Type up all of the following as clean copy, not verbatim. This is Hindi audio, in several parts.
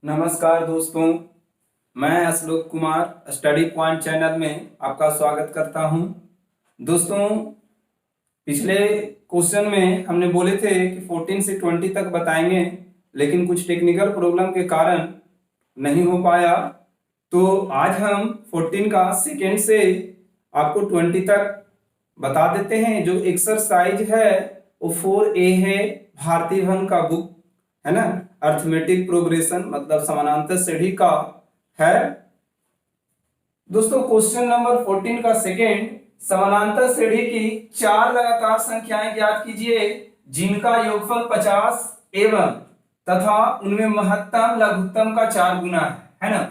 नमस्कार दोस्तों, मैं असलोक कुमार स्टडी पॉइंट चैनल में आपका स्वागत करता हूं। दोस्तों, पिछले क्वेश्चन में हमने बोले थे कि 14 से 20 तक बताएंगे, लेकिन कुछ टेक्निकल प्रॉब्लम के कारण नहीं हो पाया। तो आज हम 14 का सेकेंड से आपको 20 तक बता देते हैं। जो एक्सरसाइज है वो 4A है, भारती भवन का बुक है ना, अर्थमेटिक प्रोग्रेशन मतलब समानांतर श्रेणी का है। दोस्तों, क्वेश्चन नंबर 14 का सेकेंड, समानांतर श्रेणी की 4 लगातार संख्याएं ज्ञात कीजिए जिनका योगफल 50 एवं तथा उनमें महत्तम लघुत्तम का 4 गुना है ना।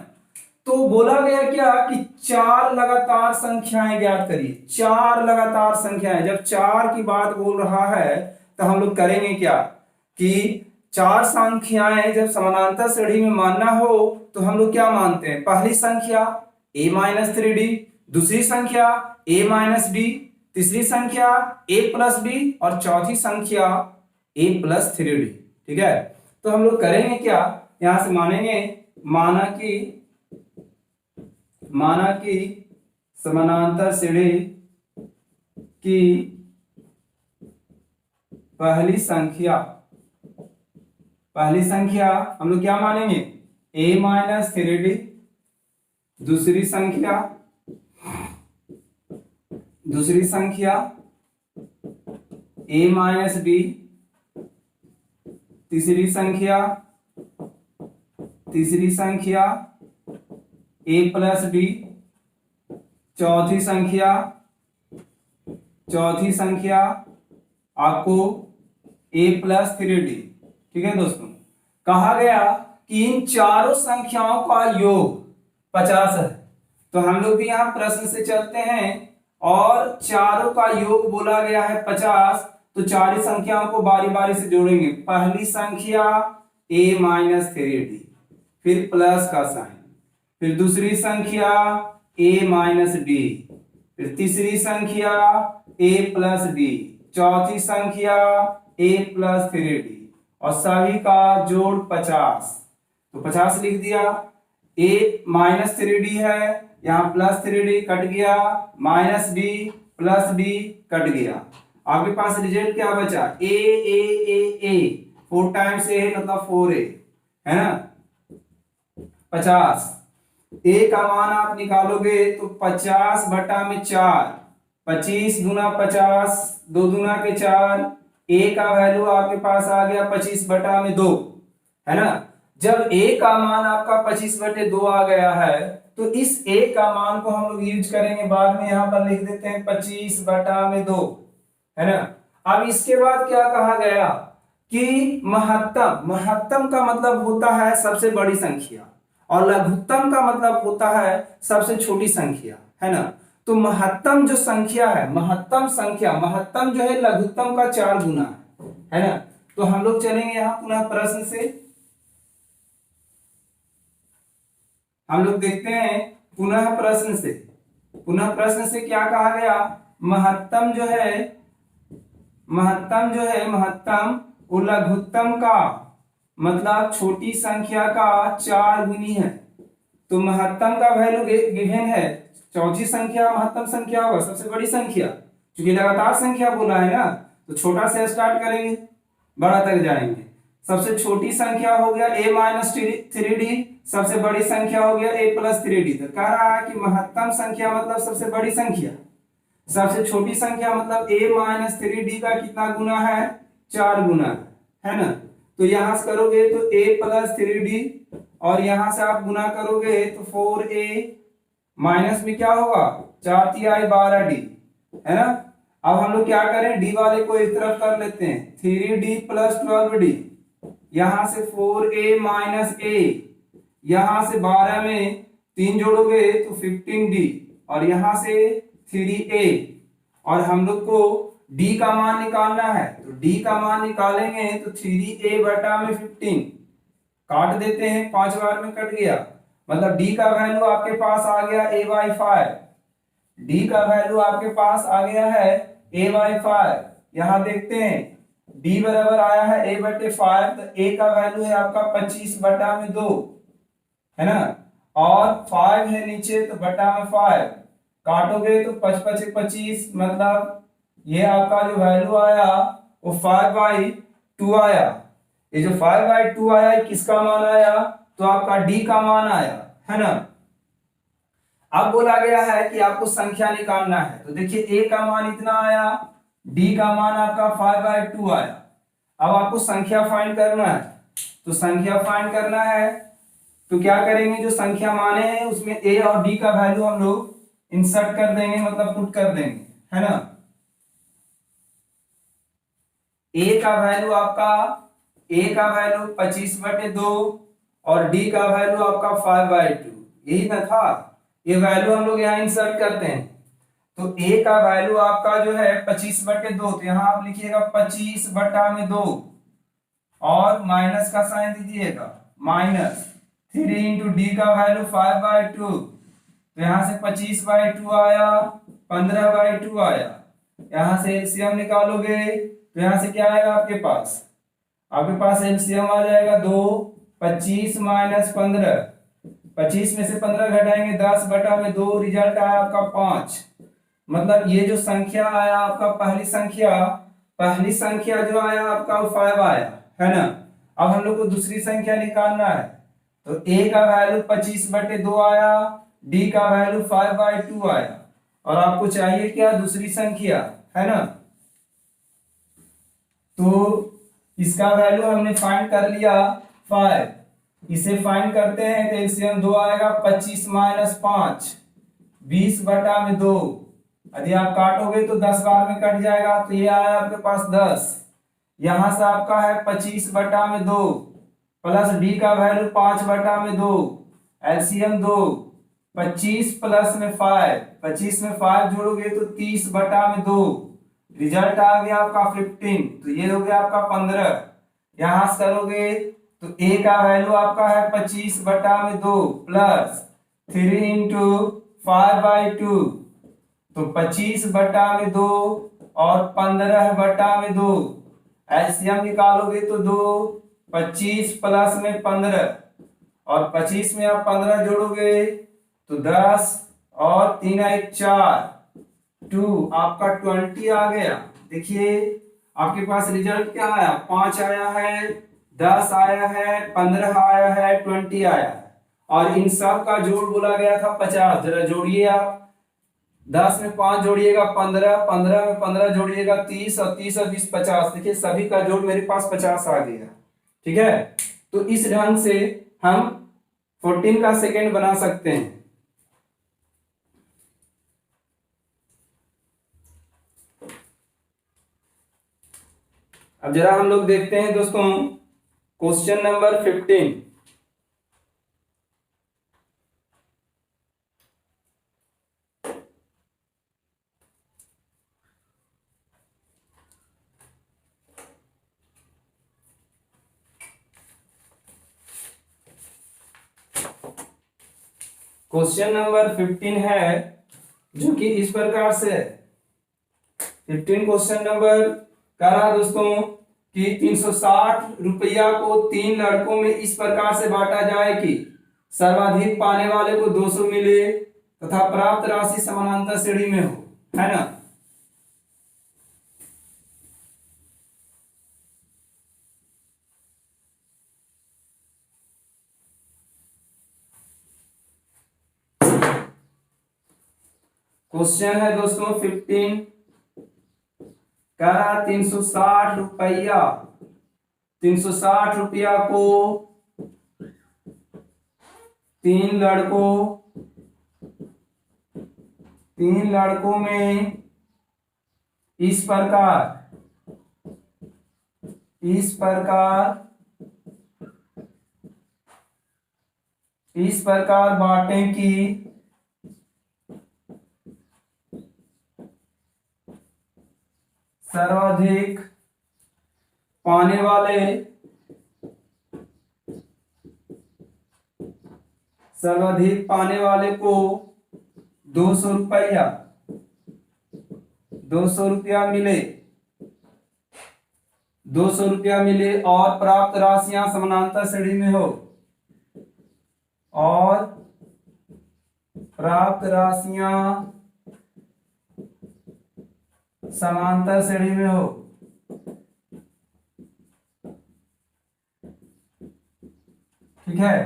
तो बोला गया क्या कि 4 लगातार संख्याएं ज्ञात करिए। 4 लगातार संख्याएं, जब 4 की बात बोल रहा है तो हम लोग करेंगे क्या कि 4 संख्याएं जब समानांतर श्रेणी में मानना हो तो हम लोग क्या मानते हैं। पहली संख्या a-3d, दूसरी संख्या a-d, तीसरी संख्या a+b और चौथी संख्या a+3d। ठीक है, तो हम लोग करेंगे क्या, यहां से मानेंगे, माना कि समानांतर श्रेणी की पहली संख्या हम लोग क्या मानेंगे, a-3d, दूसरी संख्या a-b, तीसरी संख्या a+b, चौथी संख्या आपको a+3d। ठीक है दोस्तों, कहा गया कि इन चारों संख्याओं का योग 50 है। तो हम लोग भी यहां प्रश्न से चलते हैं और चारों का योग बोला गया है 50, तो चार संख्याओं को बारी बारी से जोड़ेंगे। पहली संख्या a-3d, फिर प्लस का साइन, फिर दूसरी संख्या a-d, फिर तीसरी संख्या a+d, चौथी संख्या a+3d और सभी का जोड़ 50। तो 50 लिख दिया। a-3d है, यहाँ +3d कट गया, -b +b कट गया। आपके पास रिजल्ट क्या बचा, a 4 टाइम्स a मतलब 4a है ना। 50 a का मान आप निकालोगे तो 50/4, 25 दूना 50, 2 दूना के 4, a का वैल्यू आपके पास आ गया 25/2 है ना। जब a का मान आपका 25/2 आ गया है तो इस a का मान को हम लोग यूज करेंगे, बाद में यहां पर लिख देते हैं 25/2 है ना। अब इसके बाद क्या कहा गया कि महत्तम का मतलब होता है सबसे बड़ी संख्या और लघुत्तम का मतलब होता है सबसे छोटी संख्या है ना। तो महत्तम जो संख्या है, महत्तम जो है लघुत्तम का 4 गुना है ना। तो हम लोग चलेंगे यहां पुनः प्रश्न से, हम लोग देखते हैं पुनः प्रश्न से क्या कहा गया। महत्तम जो है वो लघुत्तम का मतलब छोटी संख्या का 4 गुनी है। तो महत्तम का वैल्यू गिवन है, चौथी संख्या महत्तम संख्या होगा, सबसे बड़ी संख्या, क्योंकि लगातार संख्या बोला है ना, तो छोटा से स्टार्ट करेंगे बड़ा तक जाएंगे। सबसे छोटी संख्या हो गया a-3d, सबसे बड़ी संख्या हो गया a+3d। तो कह रहा है कि महत्तम संख्या मतलब सबसे बड़ी संख्या, सबसे छोटी संख्या मतलब a-3d का कितना गुना है, 4 गुना है ना। तो यहां से करोगे तो a+3d और यहां से आप गुना करोगे तो 4a, माइनस में क्या होगा 4 तिहाई 12d है ना। अब हम लोग क्या करें, d वाले को एक तरफ कर लेते हैं, 3d + 12d, यहां से 4a - a, यहां से 12 में 3 जोड़ोगे तो 15d और यहां से 3a, और हम लोग को d का मान निकालना है। तो d का मान निकालेंगे तो 3a/15 काट देते हैं, 5 बार में कट गया, मतलब d का वैल्यू आपके पास आ गया a/5। d का वैल्यू आपके पास आ गया है a/5। यहां देखते हैं d बराबर आया है a/5, तो a का वैल्यू है आपका 25/2 है ना। और 5 है नीचे तो बटा में 5 काटोगे तो 5 5 25, मतलब ये आपका जो वैल्यू आया वो 5/2 आया। ये जो 5/2 आया ये किसका मान आया, तो आपका डी का मान आया, है ना। अब बोला गया है कि आपको संख्या निकालना है, तो देखिए ए का मान इतना आया, डी का मान आपका 5/2 आया। अब आपको संख्या फाइंड करना है, तो संख्या फाइंड करना है तो क्या करेंगे, जो संख्या माने हैं उसमें ए और डी का वैल्यू हम लोग इंसर्ट कर देंगे, मतलब पुट कर देंगे, है ना। ए का वैल्यू आपका, ए का वैल्यू 25/2 और डी का वैल्यू आपका 5/2, यही ना था। ये वैल्यू हम लोग यहाँ इंसर्ट करते हैं, तो ए का वैल्यू आपका जो है 25/2, तो यहाँ आप लिखिएगा 25/2 और माइनस का साइन दीजिएगा, -3 इंटू डी का वैल्यू 5/2, तो यहां से 25/2 आया, 15/2 आया। यहां से एलसीएम निकालोगे तो यहां से क्या आएगा आपके पास एलसीएम आ जाएगा 2, 25 - 15, 25 में से 15 घटाएंगे 10/2, रिजल्ट आया आपका 5। मतलब ये जो संख्या आया आपका, पहली संख्या जो आया आपका वो 5 आया, है ना। अब हम लोग को दूसरी संख्या निकालना है, तो ए का वैल्यू 25/2 आया, डी का वैल्यू 5/2 आया, और आपको चाहिए क्या, दूसरी संख्या, है ना। तो इसका वैल्यू हमने फाइंड कर लिया 5, इसे फाइंड करते हैं तो एलसीएम 2 आएगा, 25 - 5 20/2। यदि आप काटोगे तो 10 बार में कट जाएगा, तो ये आया आपके पास 10। यहां से आपका है 25/2 प्लस डी का वैल्यू 5/2, एलसीएम 2, 25 प्लस में 5, 25 में 5 जोड़ोगे तो 30/2, रिजल्ट आ गया आपका 15, तो ये हो गया आपका 15। यहां से करोगे तो ए का वैल्यू आपका है 25/2 प्लस 3 इंटू 5/2, तो 25/2 और 15/2, एलसीएम निकालोगे तो 2, 25 प्लस में 15 और 25 में आप 15 जोड़ोगे तो 10 और 3 1 4, 2 आपका 20 आ गया। देखिए आपके पास रिजल्ट क्या आया, 5 आया है, 10 आया है, 15 आया है, 20 आया है, और इन सब का जोड़ बोला गया था 50। जरा जोड़िए आप, 10 में 5 जोड़िएगा 15, 15 में 15 जोड़िएगा 30, और 30 और 20 50। देखिए सभी का जोड़ मेरे पास 50 आ गया, ठीक है। तो इस ढंग से हम 14 का सेकेंड बना सकते हैं। अब जरा हम लोग देखते हैं दोस्तों क्वेश्चन नंबर 15। क्वेश्चन नंबर 15 है जो कि इस प्रकार से है। 15 क्वेश्चन नंबर कह रहा दोस्तों कि 360 रुपया को 3 लड़कों में इस प्रकार से बांटा जाए कि सर्वाधिक पाने वाले को 200 मिले तथा प्राप्त राशि समानांतर श्रेणी में हो, है ना। क्वेश्चन है दोस्तों 15, कह रहा 360 रुपया, 360 रुपया को 3 लड़कों में इस प्रकार बांटें कि सर्वाधिक पाने वाले को 200 रुपया मिले, 200 रुपया मिले और प्राप्त राशियां समानांतर श्रेणी में हो, और प्राप्त राशियां समांतर श्रेणी में हो। ठीक है,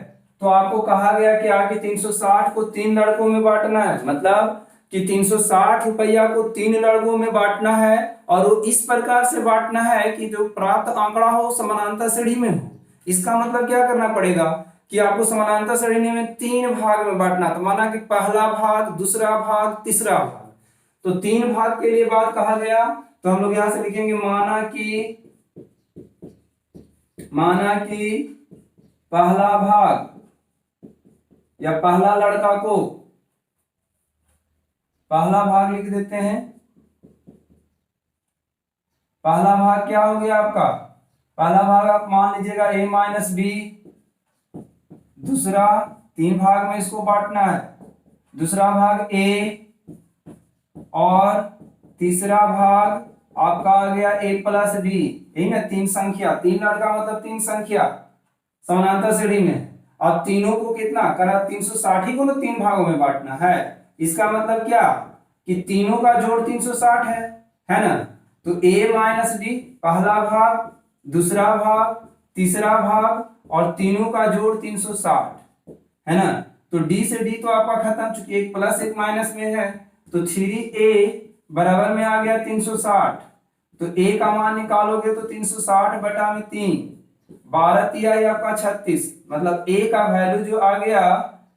तो आपको कहा गया कि आगे 360 को 3 लड़कों में बांटना है, मतलब कि 360 रुपया को 3 लड़कों में बांटना है और वो इस प्रकार से बांटना है कि जो प्राप्त आंकड़ा हो समानांतर श्रेणी में हो। इसका मतलब क्या करना पड़ेगा कि आपको समानांतर श्रेणी में 3 भाग में बांटना। तो माना कि पहला भाग, दूसरा भाग, तीसरा भाग, तो 3 भाग के लिए बात कहा गया। तो हम लोग यहां से लिखेंगे माना कि पहला भाग या पहला लड़का को पहला भाग लिख देते हैं। पहला भाग क्या हो गया आपका? पहला भाग आप मान लीजिएगा a माइनस बी। दूसरा 3 भाग में इसको बांटना है, दूसरा भाग a और तीसरा भाग आपका आ गया a प्लस बी। यही ना 3 संख्या, 3 लड़का मतलब 3 संख्या समानांतर श्रेणी में, और तीनों को कितना करा 360 ही को ना 3 भागों में बांटना है। इसका मतलब क्या कि तीनों का जोड़ 360 है ना। तो a माइनस डी पहला भाग, दूसरा भाग, तीसरा भाग और तीनों का जोड़ 360 है ना। तो d से d तो आपका खत्म, चूंकि एक प्लस एक माइनस में है, तो 3a बराबर में आ गया 360। तो a का मान निकालोगे तो 360 बटा में 3, 12 तिया आपका 36, मतलब a का वैल्यू जो आ गया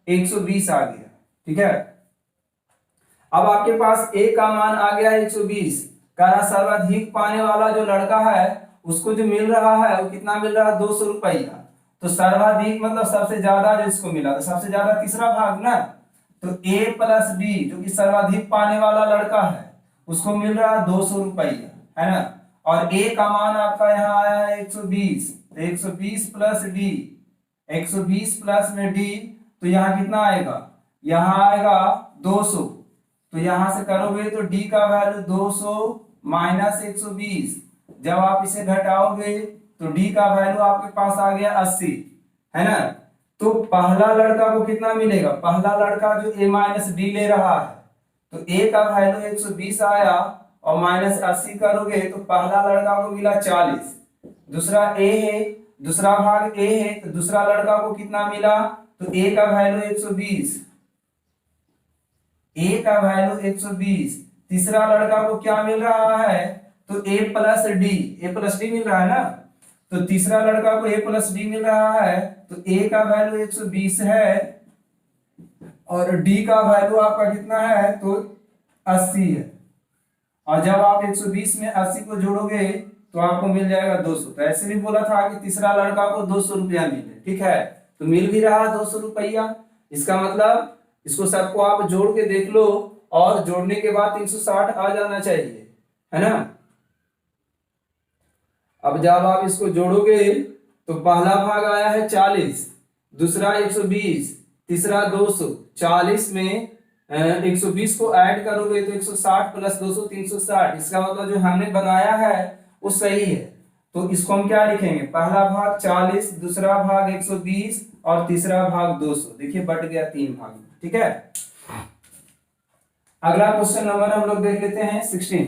120 आ गया। ठीक है, अब आपके पास a का मान आ गया 120। कहा सर्वाधिक पाने वाला जो लड़का है उसको जो मिल रहा है वो कितना मिल रहा है? 200 रुपया। तो सर्वाधिक मतलब सबसे ज्यादा जिसको मिला, तो सबसे ज्यादा तीसरा भाग ना। तो a प्लस डी जो कि सर्वाधिक पाने वाला लड़का है उसको मिल रहा है 200 रुपया, है ना। और a का मान आपका यहाँ आया है 120, तो 120 प्लस डी, 120 प्लस में डी, तो यहाँ कितना आएगा? यहाँ आएगा 200। तो यहां से करोगे तो d का वैल्यू 200 माइनस 120, जब आप इसे घटाओगे तो d का वैल्यू आपके पास आ गया 80, है ना। तो पहला लड़का को कितना मिलेगा? पहला लड़का जो a माइनस डी ले रहा है, तो a का वैल्यू 120 आया और माइनस 80 करोगे तो पहला लड़का को मिला 40। दूसरा a है, दूसरा भाग a है, तो दूसरा लड़का को कितना मिला? तो a का वैल्यू 120, a का वैल्यू 120। तीसरा लड़का को क्या मिल रहा है? तो a plus d, a plus d मिल रहा है ना। तो तीसरा लड़का को a प्लस डी मिल रहा है, तो a का वैल्यू 120 है और d का वैल्यू आपका कितना है? तो 80 है। और जब आप 120 में 80 को जोड़ोगे तो आपको मिल जाएगा 200। तो ऐसे भी बोला था कि तीसरा लड़का को 200 रुपया मिले। ठीक है, तो मिल भी रहा 200 रुपया। इसका मतलब इसको सबको आप जोड़ के देख लो और जोड़ने के बाद 360 आ जाना चाहिए, है ना। अब जब आप इसको जोड़ोगे तो पहला भाग आया है 40, दूसरा 120, तीसरा 200। 40 में 120 को ऐड करोगे तो 160 प्लस 200 360। इसका मतलब जो हमने बनाया है वो सही है। तो इसको हम क्या लिखेंगे? पहला भाग 40, दूसरा भाग 120 और तीसरा भाग 200। देखिए बट गया 3 भाग में। ठीक है, अगला क्वेश्चन नंबर हम लोग देख लेते हैं 16।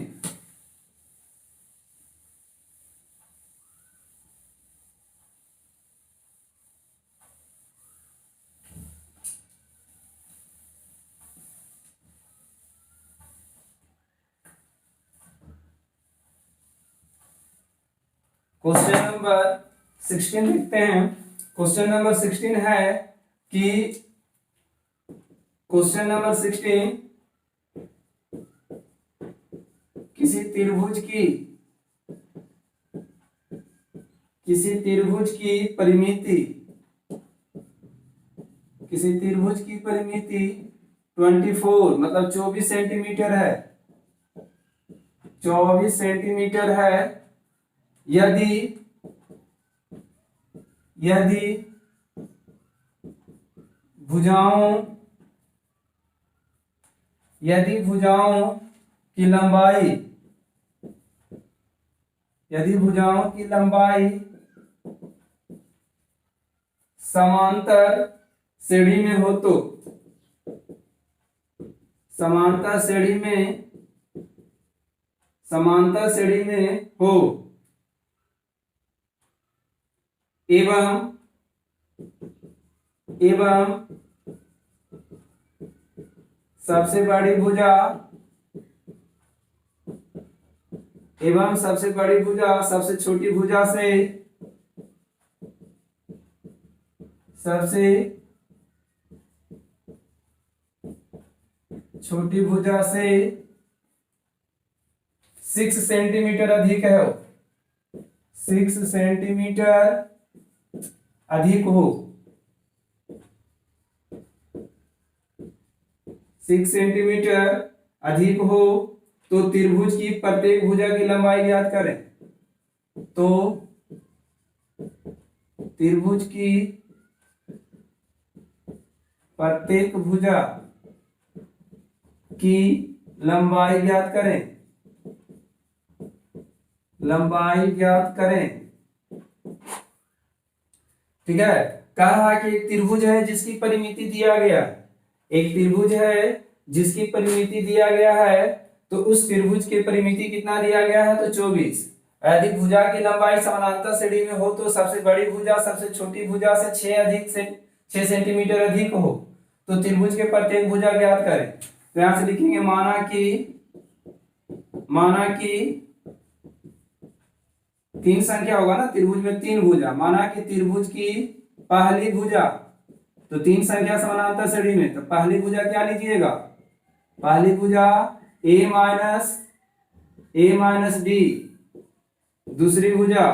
क्वेश्चन नंबर 16 लिखते हैं। क्वेश्चन नंबर 16 है कि क्वेश्चन नंबर 16 किसी त्रिभुज की परिमिति 24 मतलब 24 सेंटीमीटर है, 24 सेंटीमीटर है। यदि भुजाओं की लंबाई समांतर श्रेणी में हो तो, समांतर श्रेणी में, समांतर श्रेणी में हो, एवं सबसे बड़ी भुजा, एवं सबसे बड़ी भुजा सबसे छोटी भुजा से, सबसे छोटी भुजा से 6 सेंटीमीटर अधिक है, 6 सेंटीमीटर अधिक हो, 6 सेंटीमीटर अधिक हो तो त्रिभुज की प्रत्येक भुजा की लंबाई ज्ञात करें। तो त्रिभुज की प्रत्येक भुजा की लंबाई ज्ञात करें, लंबाई ज्ञात करें। ठीक है, कहा कि एक त्रिभुज है जिसकी परिमिति दिया गया, एक त्रिभुज है जिसकी परिमिति दिया गया है, तो उस त्रिभुज की परिमिति कितना दिया गया है, तो 24। यदि भुजा की लंबाई समानांतर श्रेणी में हो तो सबसे बड़ी भुजा सबसे छोटी भुजा से 6 सेंटीमीटर अधिक हो तो त्रिभुज के प्रत्येक भुजा ज्ञात करें। तो यहां से लिखेंगे माना कि 3 संख्या होगा ना, त्रिभुज में 3 भुजा, माना कि त्रिभुज की पहली भुजा, तो 3 संख्या समानांतर श्रेणी में, तो पहली भुजा क्या लीजिएगा, पहली भुजा a माइनस d, दूसरी भुजा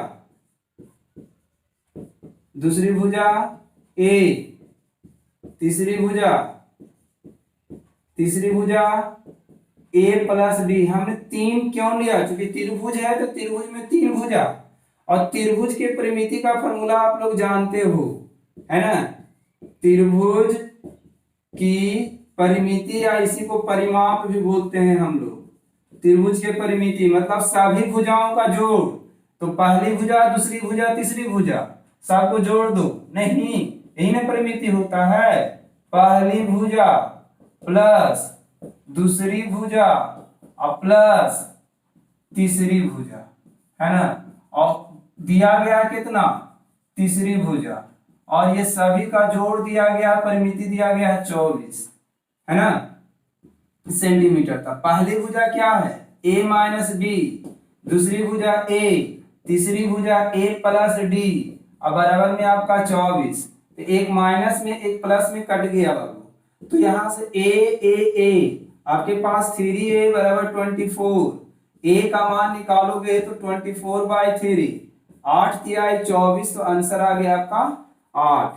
a, तीसरी भुजा a प्लस d। हमने 3 क्यों लिया, क्योंकि त्रिभुज है तो त्रिभुज में 3 भुजा, और त्रिभुज के परिमिति का फॉर्मूला आप लोग जानते हो, है ना, त्रिभुज की परिमिति या इसी को परिमाप भी बोलते हैं हम लोग। त्रिभुज के परिमिति मतलब सभी भुजाओं का जोड़, तो पहली भुजा दूसरी भुजा तीसरी भुजा सबको जोड़ दो, नहीं यही ना परिमिति होता है, पहली भुजा प्लस दूसरी भुजा और प्लस तीसरी भुजा, है ना, और दिया गया कितना, तीसरी भुजा, और ये सभी का जोड़ दिया गया, परिमिति दिया गया है 24, है ना, सेंटीमीटर तक। पहली भुजा क्या है, a माइनस डी, दूसरी भुजा a, तीसरी भुजा a प्लस डी, और बराबर में आपका 24, तो एक माइनस में एक प्लस में कट गया बाबू, तो यहां से a आपके पास 3a बराबर 24, a का मान निकालोगे तो 24/3, 8 तिहाई 24, तो आंसर आ गया आपका 8।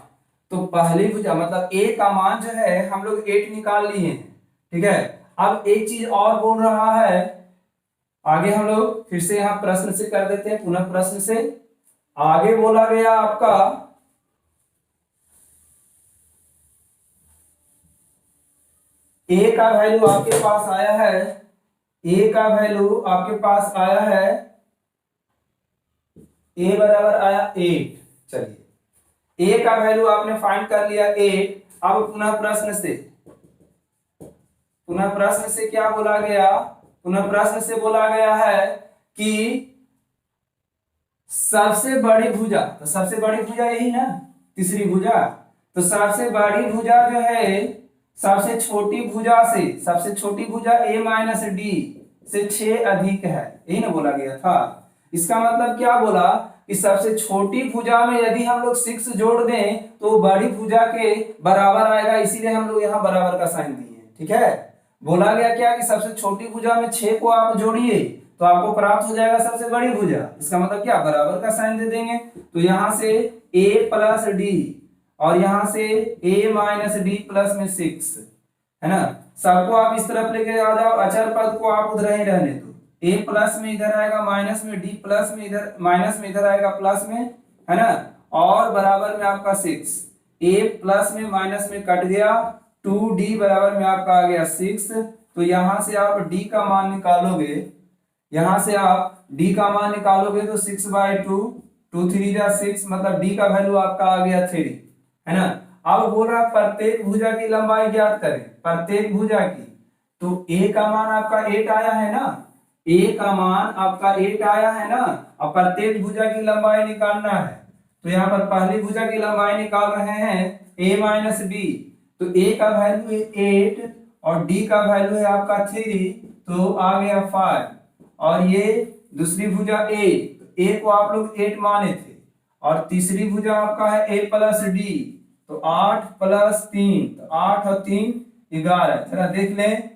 तो पहली भुजा मतलब a का मान जो है हम लोग 8 निकाल लिए हैं। ठीक है, अब एक चीज और बोल रहा है, आगे हम लोग फिर से यहां प्रश्न से कर देते हैं, पुनः प्रश्न से आगे बोला गया आपका a का वैल्यू आपके पास आया है, a का वैल्यू आपके पास आया है, a बराबर आया 8। चलिए a का वैल्यू आपने फाइंड कर लिया 8। अब पुनः प्रश्न से क्या बोला गया, पुनः प्रश्न से बोला गया है कि सबसे बड़ी भुजा, तो सबसे बड़ी भुजा यही ना, तीसरी भुजा, तो सबसे बड़ी भुजा जो है सबसे छोटी भुजा से, सबसे छोटी भुजा a माइनस डी से 6 अधिक है, यही ना बोला गया था। इसका मतलब क्या बोला कि सबसे छोटी भुजा में यदि हम लोग 6 जोड़ दें तो बड़ी भुजा के बराबर आएगा, इसीलिए हम लोग यहाँ बराबर का साइन दिए। ठीक है, बोला गया क्या कि सबसे छोटी भुजा में 6 को आप जोड़िए तो आपको प्राप्त हो जाएगा सबसे बड़ी भुजा, इसका मतलब क्या, बराबर का साइन दे देंगे। तो यहां से a प्लस डी और यहां से a माइनस डी प्लस में 6, है ना, सबको आप इस तरफ लेके आ जाओ, अचर पद को आप उधर ही रहने दो, a प्लस में इधर आएगा माइनस में, d प्लस में इधर माइनस में इधर आएगा प्लस में, है ना, और बराबर में आपका 6, a प्लस में माइनस में कट गया, 2d बराबर में आपका आ गया 6। तो यहां से आप d का मान निकालोगे, यहां से आप d का मान निकालोगे तो 6/2, 2 3 जा 6, मतलब d का वैल्यू आपका आ गया 3, है ना। अब बोल रहा प्रत्येक भुजा की लंबाई ज्ञात करें, प्रत्येक भुजा की। तो a का मान आपका 8 आया है ना, a का मान आपका 8 आया है ना। अब प्रत्येक भुजा की लंबाई निकालना है, तो यहाँ पर पहली भुजा की लंबाई निकाल रहे हैं a माइनस बी। तो a का वैल्यू है 8 और d का वैल्यू है आपका 3, तो आ गया 5। और ये दूसरी भुजा a, तो a को आप लोग 8 माने थे। और तीसरी भुजा आपका है a प्लस डी, तो 8 प्लस 3, तो 8 और 3 11। जरा देख लें,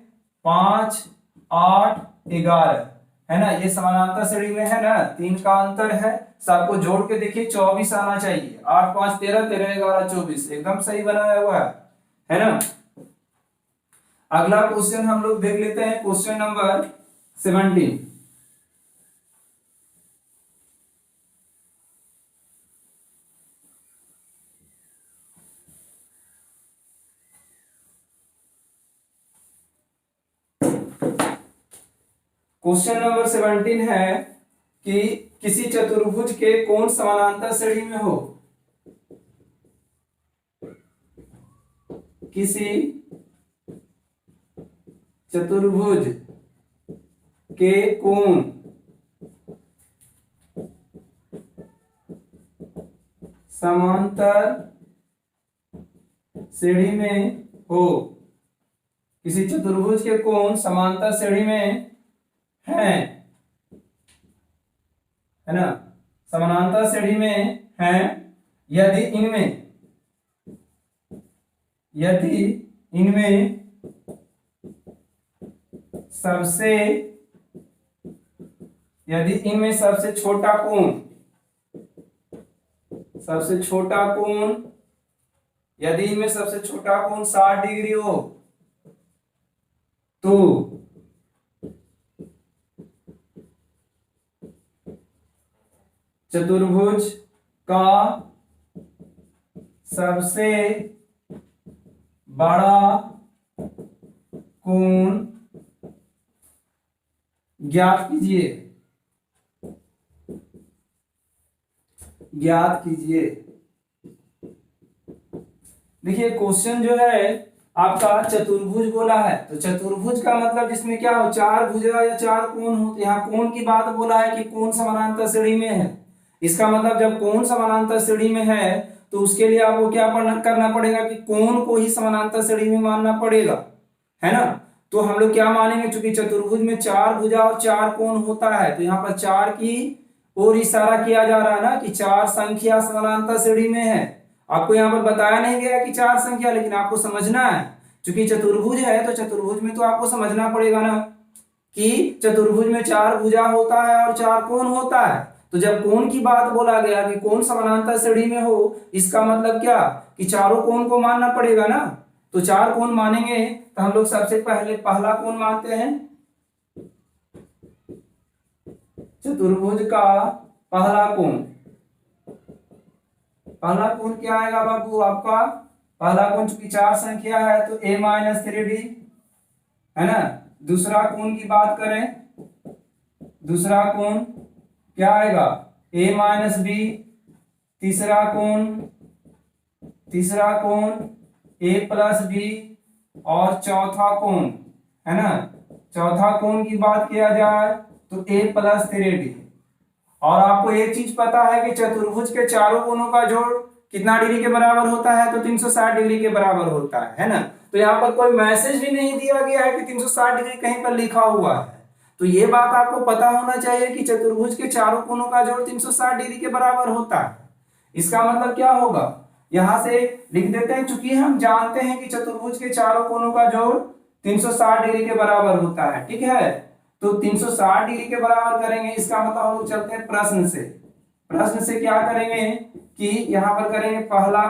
5 8 11 है ना, ये समानांतर श्रेणी में है ना, 3 का अंतर है। सबको जोड़ के देखिए 24 आना चाहिए। 8 5 13, 13 11 24, एकदम सही बनाया हुआ है ना। अगला क्वेश्चन हम लोग देख लेते हैं, क्वेश्चन नंबर 17। क्वेश्चन नंबर 17 है कि किसी चतुर्भुज के कोण समानांतर श्रेणी में हो। किसी चतुर्भुज के कोण समांतर श्रेणी में हो, किसी चतुर्भुज के कोण समांतर श्रेणी में है ना, समानांतर श्रेणी में है, यदि इनमें सबसे छोटा कोण, यदि इनमें सबसे छोटा कोण 60 डिग्री हो, तो चतुर्भुज का सबसे बड़ा कोण ज्ञात कीजिए। देखिए क्वेश्चन जो है आपका चतुर्भुज बोला है, तो चतुर्भुज का मतलब जिसमें क्या हो, 4 भुजा या 4 कोण हो। तो यहाँ कोण की बात बोला है कि कोण समानांतर श्रेणी में है। इसका मतलब जब कोण समानांतर श्रेणी में है तो उसके लिए आपको क्या करना पड़ेगा कि कोण को ही समानांतर श्रेणी में मानना पड़ेगा, है ना। तो हम लोग क्या मानेंगे, चूंकि चतुर्भुज में 4 भुजा और 4 कोण होता है, तो यहाँ पर 4 की ओर इशारा किया जा रहा है ना, कि 4 संख्या समानांतर श्रेणी में है। आपको यहाँ पर बताया नहीं गया कि 4 संख्या, लेकिन आपको समझना है, चूंकि चतुर्भुज है तो चतुर्भुज में तो आपको समझना पड़ेगा ना कि चतुर्भुज में 4 भुजा होता है और 4 कोण होता है। तो जब कोण की बात बोला गया कि कोण समानांतर श्रेणी में हो, इसका मतलब क्या कि चारों कोण को मानना पड़ेगा ना। तो 4 कोण मानेंगे, तो हम लोग सबसे पहले पहला कोण मानते हैं। चतुर्भुज का पहला कोण क्या आएगा बाबू आपका, पहला कोण चूंकि 4 संख्या है तो a माइनस 3d है ना। दूसरा कोण की बात करें, दूसरा कोण क्या आएगा, a माइनस बी। तीसरा कोण a प्लस बी। और चौथा कोण है ना, चौथा कोण की बात किया जाए तो a प्लस 3d। और आपको एक चीज पता है कि चतुर्भुज के चारों कोणों का जोड़ कितना डिग्री के बराबर होता है, तो 360 डिग्री के बराबर होता है ना। तो यहाँ पर कोई मैसेज भी नहीं दिया गया है कि 360 डिग्री कहीं पर लिखा हुआ है। तो ये बात आपको पता होना चाहिए कि चतुर्भुज के चारों कोणों का जोड़ 360 डिग्री के बराबर होता है। इसका मतलब क्या होगा, यहां से लिख देते हैं, चूंकि हम जानते हैं कि चतुर्भुज के चारों कोणों का जोड़ 360 डिग्री के बराबर होता है, ठीक है। तो 360 डिग्री के बराबर करेंगे, इसका मतलब हम लोग चलते हैं प्रश्न से क्या करेंगे कि यहां पर करेंगे पहला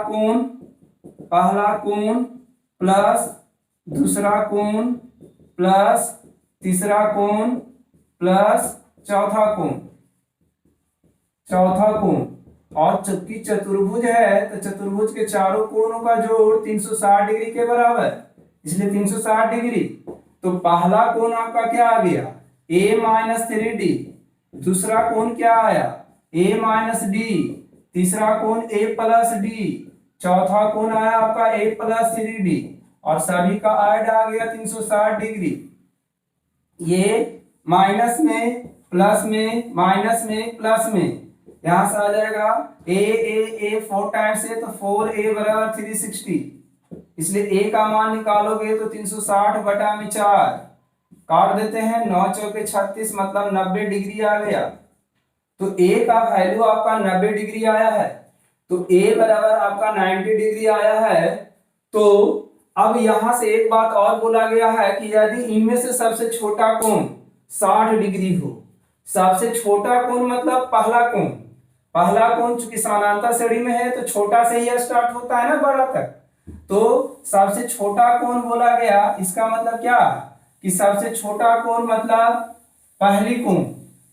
कोण प्लस दूसरा कोण प्लस तीसरा कोण प्लस चौथा कोण। और चूंकि चतुर्भुज है तो चतुर्भुज के चारों कोणों का जोड़ 360 डिग्री के बराबर, इसलिए 360 डिग्री। तो पहला कोण आपका क्या आ गया, a माइनस 3d। दूसरा कोण क्या आया, a माइनस d। तीसरा कोण a प्लस d। चौथा कोण आया आपका ए प्लस 3d और सभी का ऐड आ गया 360 डिग्री। ये माइनस में प्लस में माइनस में प्लस में यहां से आ जाएगा ए 4 टाइम्स है तो 4a बराबर 360, इसलिए a का मान निकालोगे तो 360 बटा में 4 काट देते हैं, 9 चौके 36 मतलब 90 डिग्री आ गया। तो a का वैल्यू आपका 90 डिग्री आया है, तो a बराबर आपका 90 डिग्री आया है। तो अब यहां से एक बात और बोला गया है कि यदि इनमें से सबसे छोटा कोण 60 डिग्री हो, सबसे छोटा कोण मतलब पहला कोण चूंकि समानांतर श्रेणी में है तो छोटा से ही स्टार्ट होता है ना बड़ा तक, तो सबसे छोटा कोण बोला गया। इसका मतलब क्या कि सबसे छोटा कोण मतलब पहली कोण,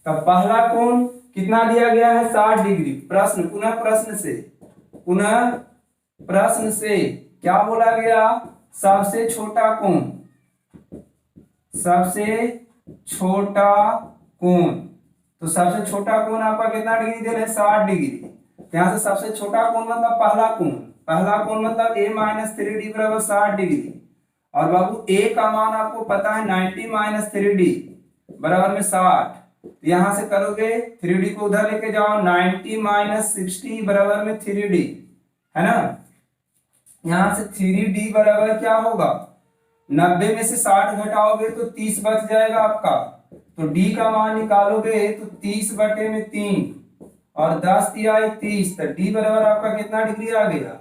तब पहला कोण कितना दिया गया है 60 डिग्री। प्रश्न से क्या बोला गया, सबसे छोटा कोण तो सबसे छोटा कोण आपका कितना डिग्री दे रहे हैं 60 डिग्री। यहां से सबसे छोटा कोण मतलब पहला कोण मतलब a माइनस 3d बराबर 60 डिग्री। और बाबू a का मान आपको पता है 90 माइनस 3d बराबर में 60, तो यहां से करोगे 3d को उधर लेके जाओ, 90 माइनस 60 बराबर में 3d है ना। यहां से 3d बराबर क्या होगा, 90 में से 60 घटाओगे तो 30 बच जाएगा आपका, तो d का मान निकालोगे तो 30 बटे में 3 और 10 दिया 30, तो d बराबर आपका कितना डिग्री आ गया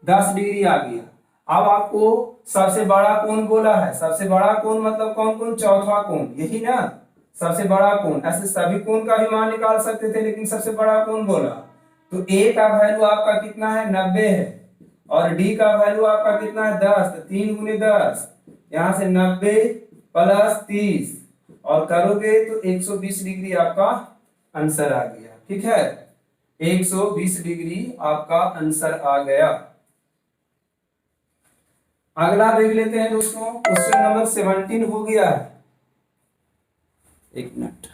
10 डिग्री आ गया। अब आपको सबसे बड़ा कोण बोला है, सबसे बड़ा कोण मतलब कौन, चौथा कोण, यही ना सबसे बड़ा कोण। ऐसे सभी कोण का भी मान निकाल सकते थे लेकिन सबसे बड़ा कोण बोला, तो a का वैल्यू आपका कितना है 90 है और d का वैल्यू आपका कितना है 10, तो 3 गुने 10, यहां से 90 प्लस 30 और करोगे तो 120 डिग्री आपका आंसर आ गया। ठीक है, 120 डिग्री आपका आंसर आ गया। अगला देख लेते हैं दोस्तों, क्वेश्चन नंबर 17 हो गया है। एक मिनट,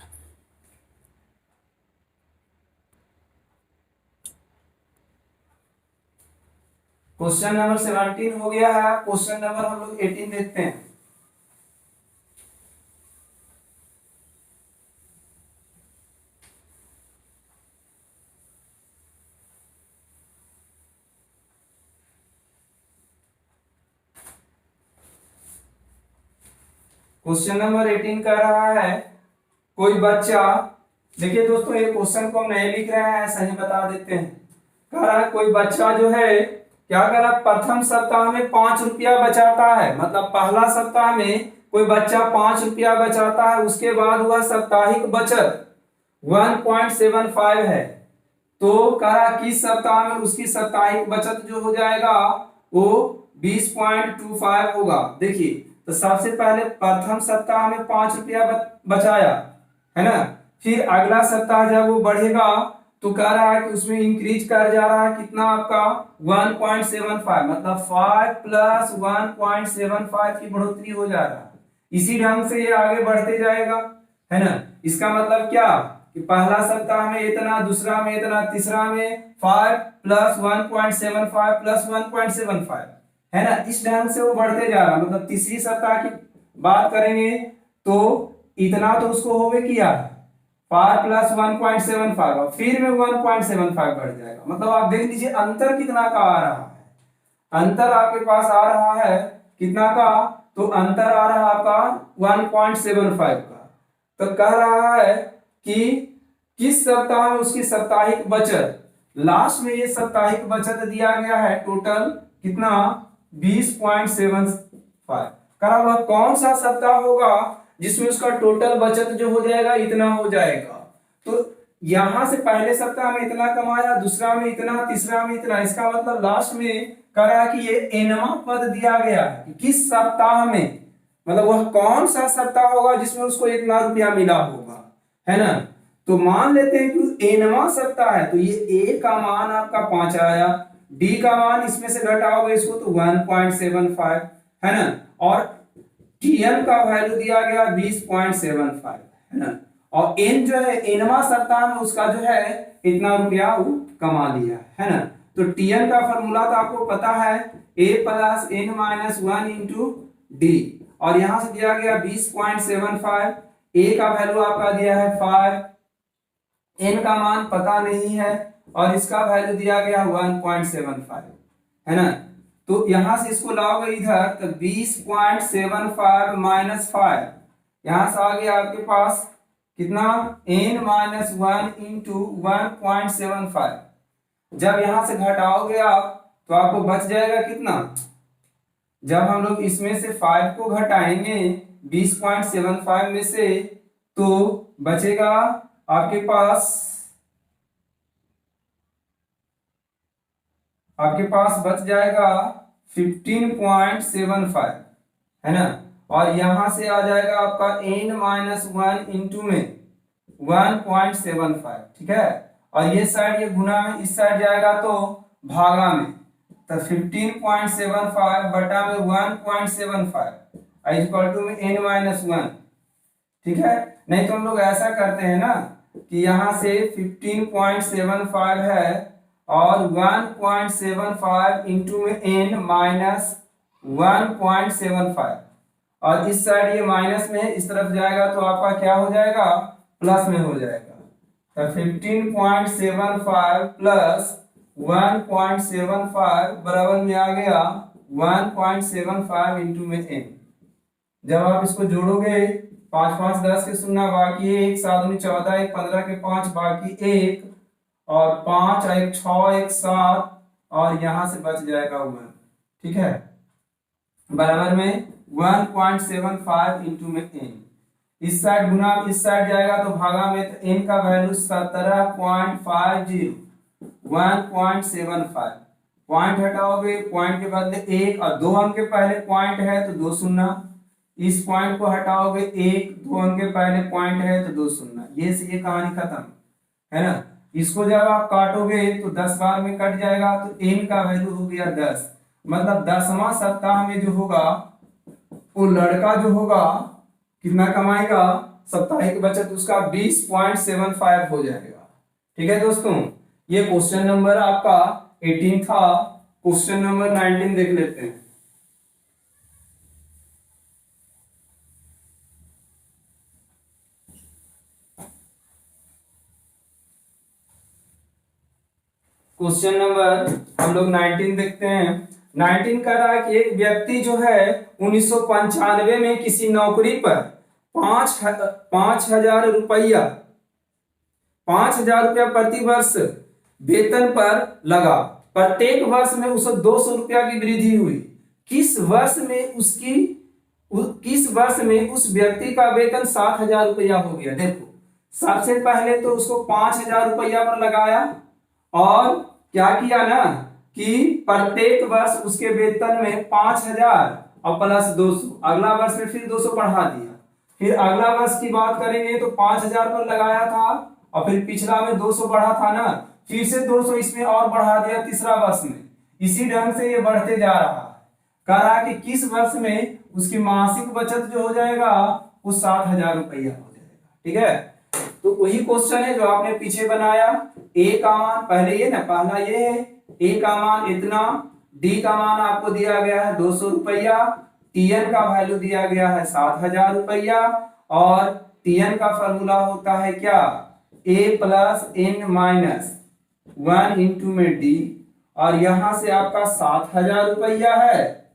क्वेश्चन नंबर 17 हो गया है। क्वेश्चन नंबर हम लोग 18 देखते हैं। क्वेश्चन नंबर 18 कह रहा है, कोई बच्चा, देखिए दोस्तों ये क्वेश्चन को हम नहीं लिख रहे हैं, ऐसा ही बता देते हैं। कह रहा है कोई बच्चा जो है क्या कर रहा है, प्रथम सप्ताह में 5 रुपया बचाता है, मतलब पहला सप्ताह में कोई बच्चा 5 रुपया बचाता है, उसके बाद वह साप्ताहिक बचत 1.75 है। तो कह रहा किस सप्ताह में उसकी साप्ताहिक बचत जो हो जाएगा वो 20.25 होगा। देखिए तो सबसे पहले प्रथम सप्ताह में 5 रुपया बचाया है ना, फिर अगला सप्ताह जब वो बढ़ेगा तो कह रहा है कि उसमें इंक्रीज कर जा रहा है कितना आपका 1.75, मतलब 5 प्लस 1.75 की बढ़ोतरी हो जा रहा है। इसी ढंग से ये आगे बढ़ते जाएगा है ना। इसका मतलब क्या कि पहला सप्ताह में इतना, दूसरा में इतना, तीसरा में 5 प्लस 1.75 प्लस 1.75 है ना। इस ढंग से वो बढ़ते जा रहा है, मतलब तीसरी सप्ताह की बात करेंगे तो इतना तो उसको होवे किया 5 प्लस 1.75 और फिर में 1.75 बढ़ जाएगा। मतलब आप देख लीजिए अंतर कितना का आ रहा है, अंतर आपके पास आ रहा है कितना का, तो अंतर आ रहा है आपका 1.75 का। तो कह रहा है कि किस सप्ताह में उसकी साप्ताहिक बचत, लास्ट में ये साप्ताहिक बचत दिया गया है टोटल कितना 20.75। कह रहा वह कौन सा सप्ताह होगा जिसमें उसका टोटल बचत जो हो जाएगा इतना हो जाएगा। तो यहां से पहले सप्ताह में इतना कमाया, दूसरा में इतना, तीसरा में इतना, इसका मतलब लास्ट में कह रहा कि ये एनवा पद दिया गया है कि किस सप्ताह में, मतलब वह कौन सा सप्ताह होगा जिसमें उसको इतना रुपया मिला होगा है ना। तो मान लेते हैं कि एनवा सप्ताह है, तो ये ए का मान आपका 5 आया, डी का मान इसमें से घटाओगे इसको तो 1.75 है ना, और टीएम का वैल्यू दिया गया 20.75 है ना, और एन जो है एनवा सप्ताह में उसका जो है इतना रुपया वो कमा लिया है ना। तो Tn का फॉर्मूला तो आपको पता है a plus n minus 1 into D, और यहां से दिया गया 20.75, a का वैल्यू आपका दिया है 5, n का मान पता नहीं है और इसका वैल्यू दिया गया 1.75 है ना। तो यहां से इसको लाओगे इधर तो 20.75 माइनस 5, यहां से आ गया आपके पास कितना n माइनस 1 इंटू 1.75। जब यहां से घटाओगे आप तो आपको बच जाएगा कितना, जब हम लोग इसमें से 5 को घटाएंगे 20.75 में से तो बचेगा आपके पास बच जाएगा 15.75 है ना, और यहां से आ जाएगा आपका n माइनस 1 इंटू में 1.75, ठीक है। और ये साइड ये गुना में इस साइड जाएगा तो भागा में, तो 15.75 बटा में 1.75 इक्वल टू में n माइनस 1, ठीक है। नहीं तो हम लोग ऐसा करते हैं ना कि यहां से 15.75 है और 1.75 इंटू में n माइनस 1.75, और इस साइड ये माइनस में इस तरफ जाएगा तो आपका क्या हो जाएगा, प्लस में हो जाएगा। तो 15.75 प्लस 1.75 बराबर में आ गया 1.75 इंटू में n। जब आप इसको जोड़ोगे 5 5 10 के शून्य बाकी 1, 7 दूनी 14, 1 15 के 5 बाकी 1, और 5 1 6 1 7, और यहां से बच जाएगा 1, ठीक है, बराबर में 1.75 इंटू में n। इस साइड गुना इस साइड जाएगा तो भागा में, तो n का वैल्यू 17.50, 1.75, पॉइंट हटाओगे पॉइंट के बदले 1 और 2 अंक के पहले पॉइंट है तो 2 शून्य, इस पॉइंट को हटाओगे 1, 2 अंक के पहले पॉइंट है तो 2 शून्य, ये से ये कहानी खत्म है ना। इसको जब आप काटोगे तो 10 बार में कट जाएगा तो n का वैल्यू हो गया 10, मतलब 10वां सप्ताह में जो होगा वो लड़का जो होगा कितना कमाएगा, साप्ताहिक बचत उसका 20.75 हो जाएगा, ठीक है दोस्तों। ये क्वेश्चन नंबर आपका 18 था। क्वेश्चन नंबर 19 देख लेते हैं। क्वेश्चन नंबर हम लोग 19 देखते हैं। 19 कह रहा है कि एक व्यक्ति जो है 1995 में किसी नौकरी पर 5,000 रुपया प्रति वर्ष वेतन पर लगा। प्रत्येक वर्ष में उसे 200 रुपया की वृद्धि हुई। किस वर्ष में उस व्यक्ति का वेतन 7,000 रुपया हो गया। देखो सबसे पहले तो उसको 5,000 रुपया पर लगाया और क्या किया ना कि प्रत्येक वर्ष उसके वेतन में 5,000 और प्लस 200, अगला वर्ष में फिर 200 बढ़ा दिया। फिर अगला वर्ष की बात करेंगे तो 5,000 पर लगाया था और फिर पिछला में 200 बढ़ा था ना, फिर से 200 इसमें और बढ़ा दिया तीसरा वर्ष में। इसी ढंग से ये बढ़ते जा रहा है। कह रहा कि किस वर्ष में उसकी मासिक बचत जो हो जाएगा वो 7,000 रुपया हो जाएगा, ठीक है। तो वही क्वेश्चन है जो आपने पीछे बनाया। ए का मान पहले ये ना, पहला ये है, ए का मान इतना, डी का मान आपको दिया गया है 200 रुपया, टीएन का वैल्यू दिया गया है 7,000 रुपया, और टीएन का फॉर्मूला होता है क्या, ए प्लस एन माइनस 1 इंटू में डी, और यहां से आपका 7,000 रुपया है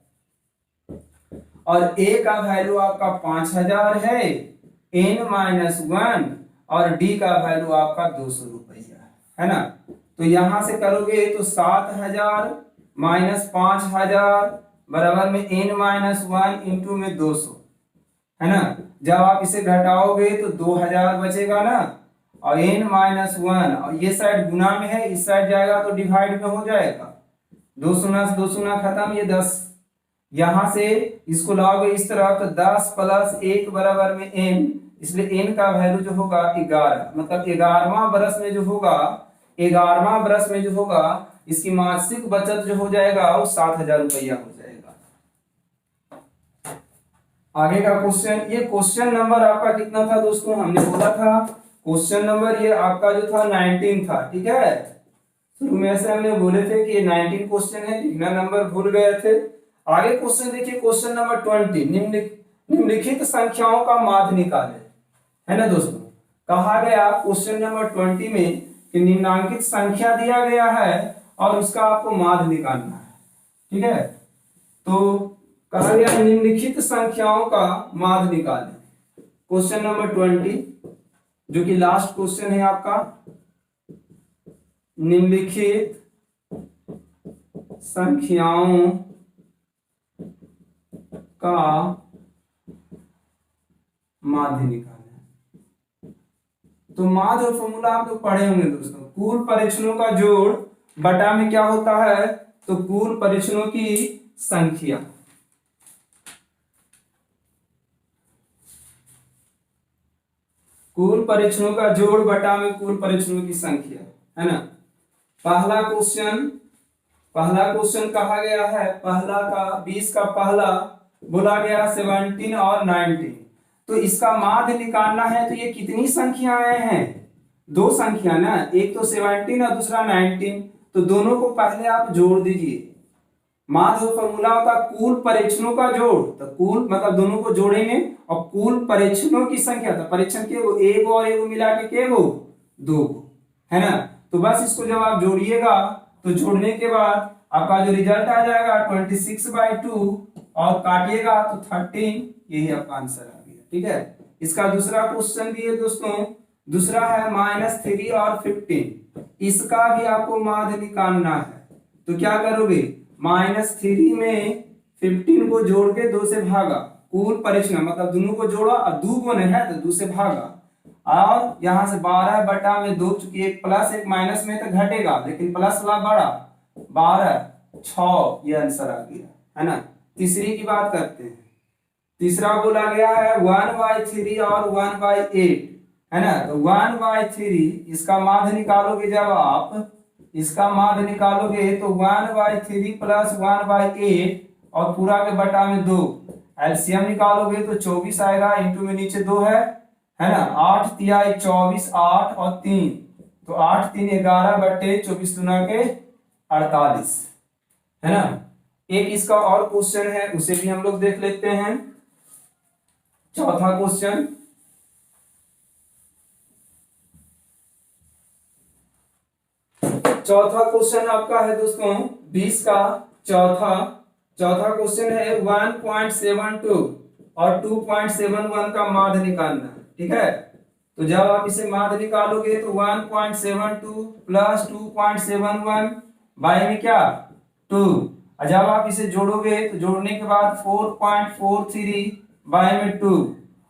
और ए का वैल्यू आपका 5,000 है, एन माइनस 1 और डी का वैल्यू आपका 200 रुपया है ना। तो यहां से करोगे तो 7,000 माइनस 5,000 बराबर में एन माइनस 1 इंटू में 200 है ना। जब आप इसे घटाओगे तो 2,000 बचेगा ना, और एन माइनस 1 और ये साइड गुना में है, इस साइड जाएगा तो डिवाइड में हो जाएगा, 2 शून्य से 2 शून्य खत्म, ये 10। यहां से इसको लाओगे इस तरफ तो 10 प्लस 1 बराबर में n, इसलिए n का वैल्यू जो होगा 11, मतलब 11वां बरस में जो होगा इसकी मासिक बचत जो हो जाएगा वो 7,000 रुपया हो जाएगा। आगे का क्वेश्चन, ये क्वेश्चन नंबर आपका कितना था दोस्तों, हमने बोला था क्वेश्चन नंबर ये आपका जो था 19 था, ठीक है। शुरू में ऐसे हमने बोले थे कि ये 19 क्वेश्चन है, लिखना नंबर भूल गए थे। आगे क्वेश्चन देखिए, क्वेश्चन नंबर 20, निम्नलिखित संख्याओं का माध्य निकालें। है ना दोस्तों, कहा गया क्वेश्चन नंबर 20 में कि निम्नांकित संख्या दिया गया है और उसका आपको माध्य निकालना है। ठीक है, तो कहा गया निम्नलिखित संख्याओं का माध्य निकालें। क्वेश्चन नंबर 20 जो कि लास्ट क्वेश्चन है आपका, निम्नलिखित संख्याओं का माध्य निकालें। तो माध्य और फॉर्मूला आप लोग पढ़े होंगे दोस्तों, कुल परीक्षणों का जोड़ बटा में क्या होता है, तो कुल परीक्षणों की संख्या। कुल परीक्षणों का जोड़ बटा में कुल परीक्षणों की संख्या, है ना। पहला क्वेश्चन कहा गया है, पहला का 20 का पहला बोला गया 17 और 19, तो इसका माध्य निकालना है। तो ये कितनी संख्याएं हैं, दो संख्या ना, एक तो 17 और दूसरा 19, तो दोनों को पहले आप जोड़ दीजिए। माध्य फॉर्मूला होता कुल परीक्षणों का जोड़, तो कुल मतलब दोनों को जोड़ेंगे और कुल परीक्षणों की संख्या, तो परीक्षण के वो एक और एक मिला के वो दो, है ना। तो बस इसको जब आप जोड़िएगा तो जोड़ने के बाद आपका जो रिजल्ट आ जाएगा 26/2 और काटिएगा तो 13, यही आपका आंसर आ गया। ठीक है, इसका दूसरा क्वेश्चन भी है दोस्तों, दूसरा है -3 और 15, इसका भी आपको माध्य निकालना है। तो क्या करोगे, -3 में 15 को जोड़ के 2 से भागा, कुल परीक्षण मतलब दोनों को जोड़ा और 2 गुना है तो 2 से भागा, और यहां से 12/2, चूंकि एक प्लस एक माइनस में तो घटेगा लेकिन प्लस वाला बड़ा 12, 6, ये आंसर आ गया, है ना। तीसरी की बात करते हैं, तीसरा बोला गया है 1/3 और 1/8, है ना। तो 1/3 इसका माध्य निकालोगे, जब आप इसका माध्य निकालोगे तो 1/3 प्लस 1/8 और पूरा के बटा में 2, एलसीएम निकालोगे तो 24 आएगा, इंटू में नीचे 2 है ना। 8 तिया 24, 8 और 3, तो 8 3 11 बटे 24 दुना के 48, है ना। एक इसका और क्वेश्चन है, उसे भी हम लोग देख लेते हैं। चौथा क्वेश्चन, चौथा क्वेश्चन आपका है दोस्तों 20 का चौथा क्वेश्चन है 1.72 और 2.71 का माध्य निकालना है। ठीक है, तो जब आप इसे माध्य निकालोगे तो 1.72 प्लस 2.71 बाई में क्या 2, और जब आप इसे जोड़ोगे तो जोड़ने के बाद 4.43 बाई में 2,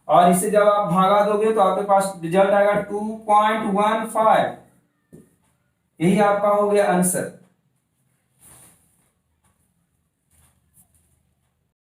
और इसे जब आप भागा दोगे तो आपके पास रिजल्ट आएगा 2.15, यही आपका हो गया आंसर।